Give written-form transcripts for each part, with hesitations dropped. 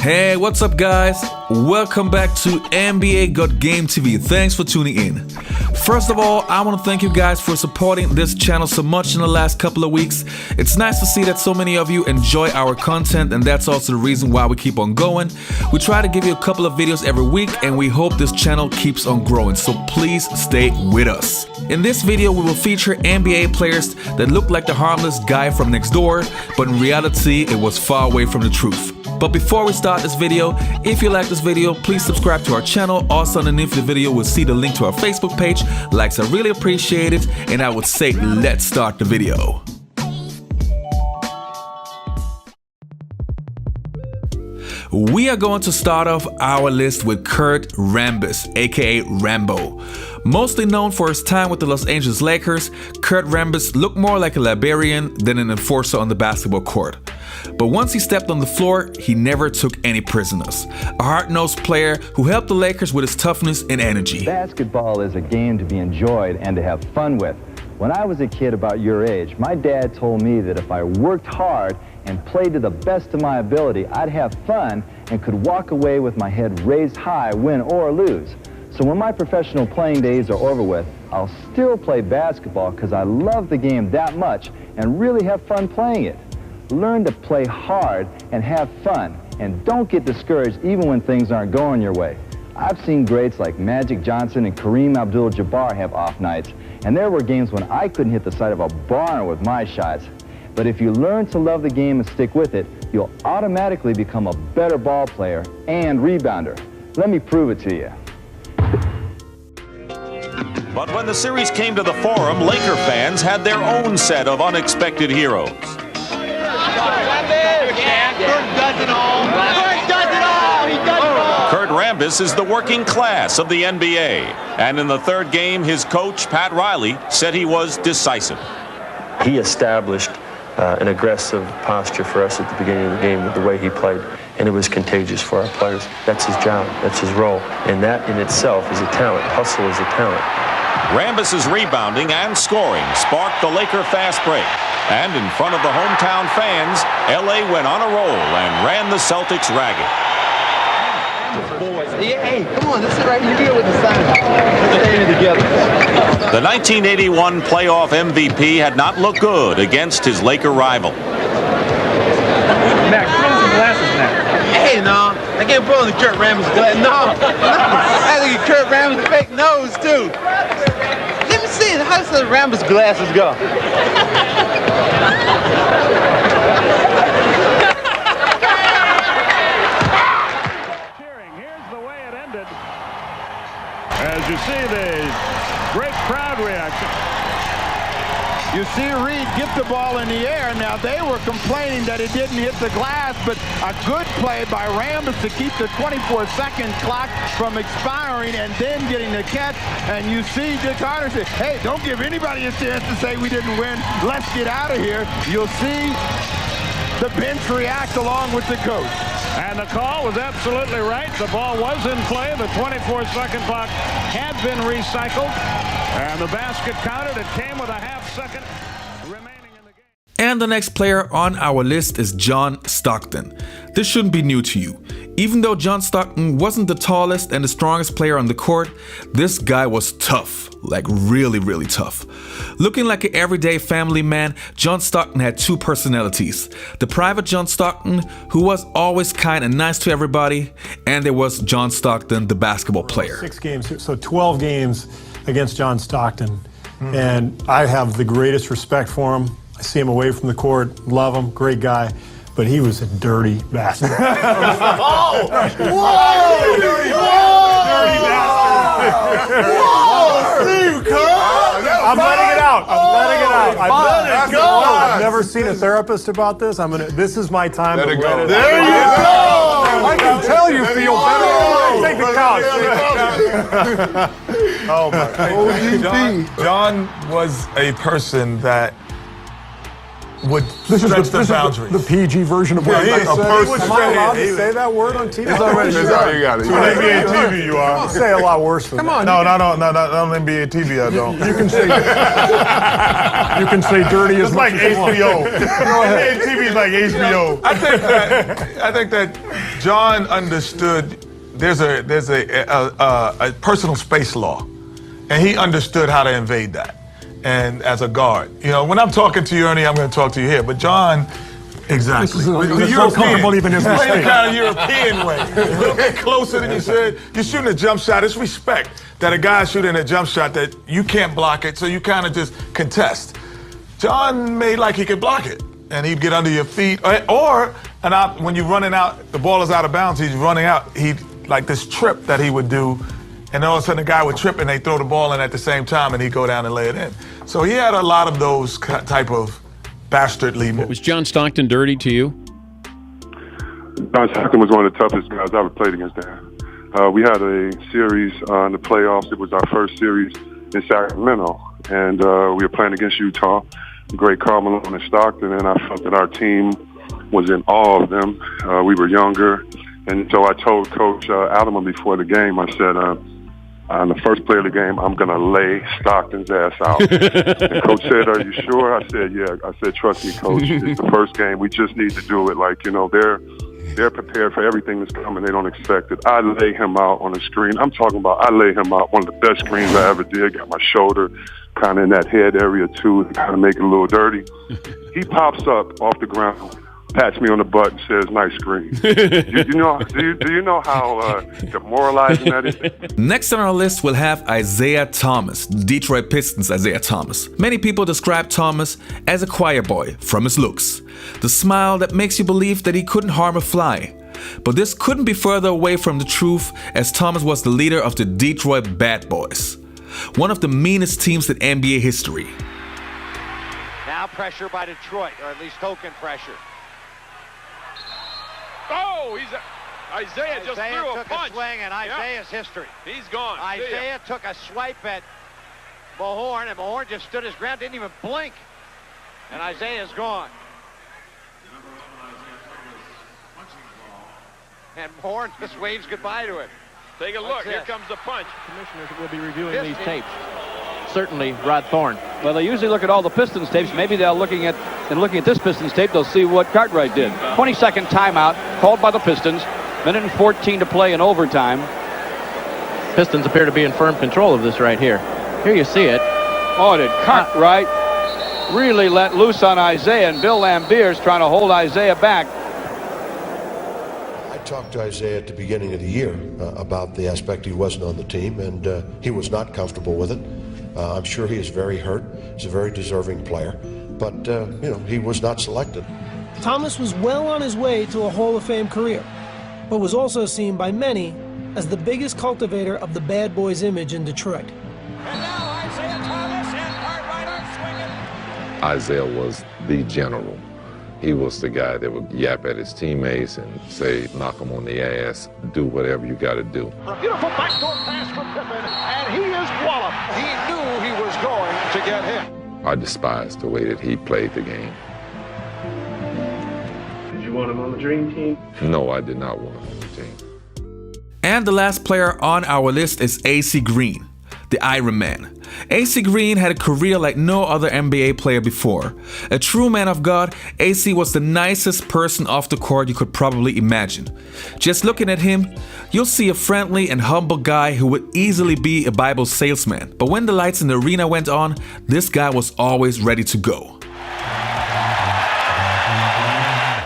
Hey, what's up, guys? Welcome back to NBA Got Game TV. Thanks for tuning in. First of all, I want to thank you guys for supporting this channel so much in the last couple of weeks. It's nice to see that so many of you enjoy our content, and that's also the reason why we keep on going. We try to give you a couple of videos every week, and we hope this channel keeps on growing, so please stay with us. In this video, we will feature NBA players that look like the harmless guy from next door, but in reality, it was far away from the truth. But before we start this video, if you like this video, please subscribe to our channel. Also underneath the video, we'll see the link to our Facebook page. Likes are really appreciated, and I would say let's start the video. We are going to start off our list with Kurt Rambis, aka Rambo. Mostly known for his time with the Los Angeles Lakers, Kurt Rambis looked more like a librarian than an enforcer on the basketball court. But once he stepped on the floor, he never took any prisoners. A hard-nosed player who helped the Lakers with his toughness and energy. Basketball is a game to be enjoyed and to have fun with. When I was a kid about your age, my dad told me that if I worked hard and played to the best of my ability, I'd have fun and could walk away with my head raised high, win or lose. So when my professional playing days are over with, I'll still play basketball because I love the game that much and really have fun playing it. Learn to play hard and have fun, and don't get discouraged even when things aren't going your way. I've seen greats like Magic Johnson and Kareem Abdul-Jabbar have off nights, and there were games when I couldn't hit the side of a barn with my shots. But if you learn to love the game and stick with it, you'll automatically become a better ball player and rebounder. Let me prove it to you. But when the series came to the Forum, Laker fans had their own set of unexpected heroes. Kurt Rambis is the working class of the NBA. And in the third game, his coach, Pat Riley, said he was decisive. He established an aggressive posture for us at the beginning of the game with the way he played, and it was contagious for our players. That's his job, that's his role, and that in itself is a talent. Hustle is a talent. Rambis's rebounding and scoring sparked the Laker fast break. And in front of the hometown fans, LA went on a roll and ran the Celtics ragged. Hey, come on, let's sit right here with the sign. Let's stay together. The 1981 playoff MVP had not looked good against his Laker rival. Max, put on some glasses, Max. Hey, no, I can't put on the Kurt Rambis glasses. No, I think Kurt Rambis fake nose, too. Let me see, how does the Rambis glasses go? As you see the great crowd reaction. You see Reed get the ball in the air. Now, they were complaining that it didn't hit the glass, but a good play by Rambis to keep the 24-second clock from expiring and then getting the catch. And you see Dick Carter say, hey, don't give anybody a chance to say we didn't win. Let's get out of here. You'll see the bench react along with the coach. And the call was absolutely right. The ball was in play. The 24-second clock had been recycled. And the basket counted. It came with a half second remaining in the game. And the next player on our list is John Stockton. This shouldn't be new to you. Even though John Stockton wasn't the tallest and the strongest player on the court, this guy was tough, like really, really tough. Looking like an everyday family man, John Stockton had two personalities. The private John Stockton, who was always kind and nice to everybody, and there was John Stockton, the basketball player. 6 games, so 12 games against John Stockton, and I have the greatest respect for him. I see him away from the court, love him, great guy, but he was a dirty bastard. Whoa! Whoa! Dirty bastard! I'm letting it out. I've never seen a therapist about this. This is my time to let it out. There you go! I can tell you feel better. Take the couch. Oh my God. John was a person that would stretch the boundary. The PG version of what Yeah, they said. Am I allowed to he- say that word on TV? It's already You got it. To an NBA TV, you are. I'll say a lot worse than that. No, not on NBA TV, I don't. You can say dirty as It's much like as you want. HBO. Go ahead. NBA TV is like HBO. I think that John understood there's a personal space law, and he understood how to invade that. And as a guard, you know, when I'm talking to you, Ernie, I'm going to talk to you here. But John, exactly. It's so comfortable even as we playing speak. the kind of European way. A little bit closer than you said. You're shooting a jump shot. It's respect that a guy's shooting a jump shot that you can't block it, so you kind of just contest. John made like he could block it, and he'd get under your feet. When you're running out, the ball is out of bounds, he's running out. He'd like this trip that he would do, and all of a sudden the guy would trip and they throw the ball in at the same time, and he'd go down and lay it in. So he had a lot of those type of bastardly moves. Was John Stockton dirty to you? John Stockton was one of the toughest guys I ever played against there. We had a series in the playoffs. It was our first series in Sacramento, and we were playing against Utah, great Karl Malone and Stockton, and I felt that our team was in awe of them. We were younger, and so I told Coach Alderman before the game, I said, on the first play of the game, I'm going to lay Stockton's ass out. And Coach said, are you sure? I said, yeah. I said, trust me, Coach. It's the first game. We just need to do it. Like, you know, they're prepared for everything that's coming. They don't expect it. I lay him out on the screen. I'm talking about I lay him out. One of the best screens I ever did. Got my shoulder kind of in that head area, too, to kind of make it a little dirty. He pops up off the ground, pats me on the butt and says, nice screen. Do you know how demoralizing that is? Next on our list, we'll have Isiah Thomas, Detroit Pistons Isiah Thomas. Many people describe Thomas as a choir boy from his looks. The smile that makes you believe that he couldn't harm a fly. But this couldn't be further away from the truth, as Thomas was the leader of the Detroit Bad Boys, one of the meanest teams in NBA history. Now pressure by Detroit, or at least token pressure. Oh, Isiah just threw a punch. A swing, and Isaiah's history. He's gone. Isiah took a swipe at Mahorn, and Mahorn just stood his ground, didn't even blink. And Isaiah's gone. And Mahorn just waves goodbye to him. Take a look. Here comes the punch. Commissioners will be reviewing these tapes. Certainly, Rod Thorne. Well, they usually look at all the Pistons tapes. Maybe they'll looking at this Pistons tape, they'll see what Cartwright did. 20-second timeout called by the Pistons. Minute and 14 to play in overtime. Pistons appear to be in firm control of this right here. Here you see it. Oh, did Cartwright really let loose on Isiah, and Bill Lambeer's trying to hold Isiah back. I talked to Isiah at the beginning of the year about the aspect he wasn't on the team, and he was not comfortable with it. I'm sure he is very hurt. He's a very deserving player, but he was not selected. Thomas was well on his way to a Hall of Fame career, but was also seen by many as the biggest cultivator of the bad boys image in Detroit. And now Isiah Thomas and Cartwright are swinging. Isiah was the general. He was the guy that would yap at his teammates and say, knock them on the ass, do whatever you got to do. A beautiful backdoor pass from Pippen, and he is walloped. He knew he was going to get hit. I despised the way that he played the game. Did you want him on the dream team? No, I did not want him on the team. And the last player on our list is AC Green, the Iron Man. AC Green had a career like no other NBA player before. A true man of God, AC was the nicest person off the court you could probably imagine. Just looking at him, you'll see a friendly and humble guy who would easily be a Bible salesman. But when the lights in the arena went on, this guy was always ready to go.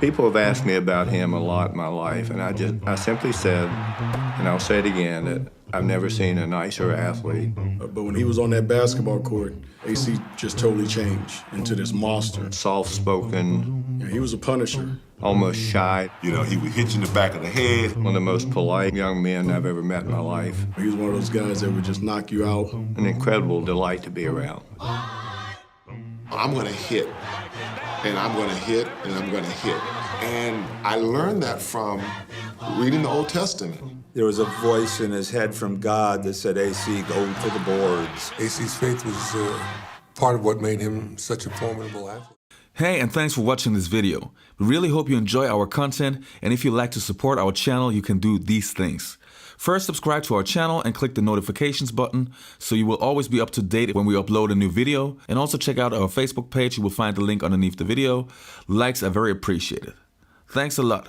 People have asked me about him a lot in my life, and I simply said, and I'll say it again, that I've never seen a nicer athlete. But when he was on that basketball court, AC just totally changed into this monster. Soft-spoken. Yeah, he was a punisher. Almost shy. You know, he would hit you in the back of the head. One of the most polite young men I've ever met in my life. He was one of those guys that would just knock you out. An incredible delight to be around. I'm going to hit, and I'm going to hit, and I'm going to hit. And I learned that from reading the Old Testament. There was a voice in his head from God that said, AC, go to the boards. AC's faith was part of what made him such a formidable athlete. Hey, and thanks for watching this video. We really hope you enjoy our content, and if you'd like to support our channel, you can do these things. First, subscribe to our channel and click the notifications button so you will always be up to date when we upload a new video. And also check out our Facebook page. You will find the link underneath the video. Likes are very appreciated. Thanks a lot.